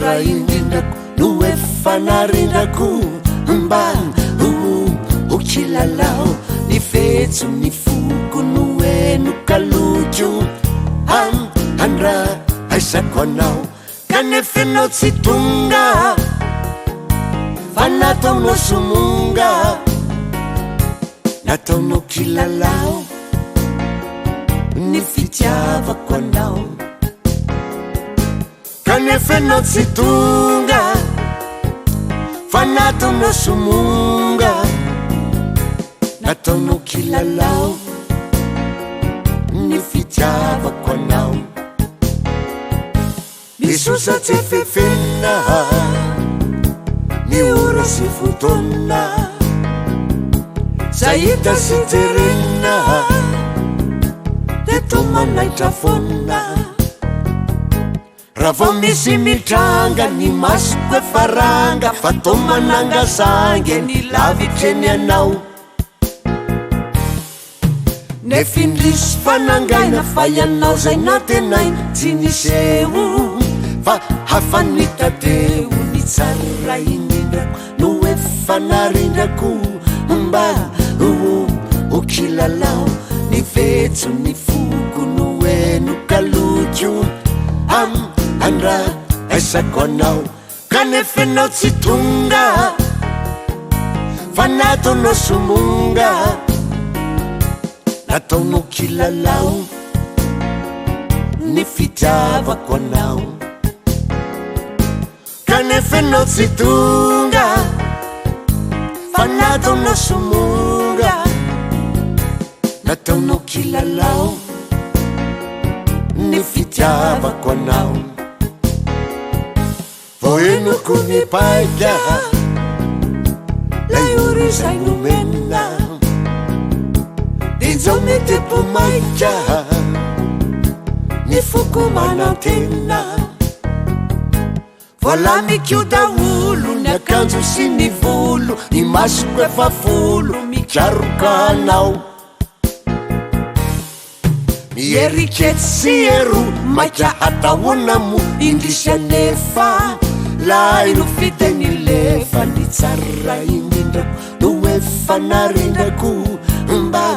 tsara indrindrako no efa narindrako mba ho kilalao ny fetso ny foko no eno kalotro andra aisako anao kanefa enao tsy tonga fa nataonao somonga nataonao kilalao ny fitiavako anao kanefa enao tsy tonga fa nataonao somonga nataonao kilalao ny fitiavako anao misosa tsy fefena ny ora sy fotoana zahita sy jerena de to manaitra foana raha vao misy mitranga ny masoko efaranga fa to mananga zange ny lavitreny anao nefindrisy fanangaina fa ianao zay natenaina tsy niseho fa hafanitadeo ny tsara indrindrako no efa narindrako mba ho kilalao ny vetso ny foko no eno kalotro andra aisako anao kanefa enao tsy tonga fa nataonao somonga nataonao kilalao ny fitiavako anao kanefa enao tsy tonga fa nataonao somonga nataonao kilalao ny fitiavako anao vao enoko mipaika lay ora zay nomena izao metepo maika ny foko manantena vola mikio daholo ny akanjo sy ny volo ny masoko efa folo mitraroka anao mieriketsy sy ero maika hatahoana mo indrisy anefa lay no fiteny lefa ny tsara indrindrako no efa narindrako mba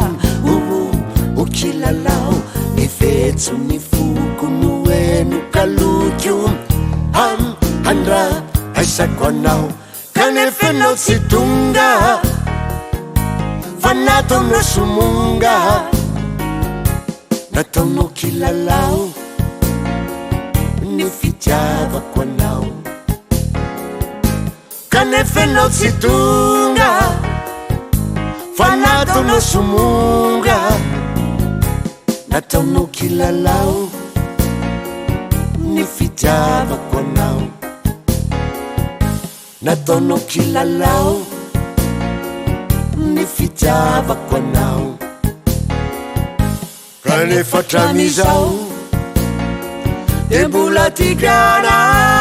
ho kilalao ny vetso ny foko no eno kalotro andra aisako anao kanefa enao tsy tonga fa nataonao somonga nataonao kilalao ny fitiavako anao kanefa enao tsy tonga fa nataonao somonga nataonao kilalao ny fitiavako anao nataonao kilalao ny fitiavako anao kanefa tramizao de mbola tigrana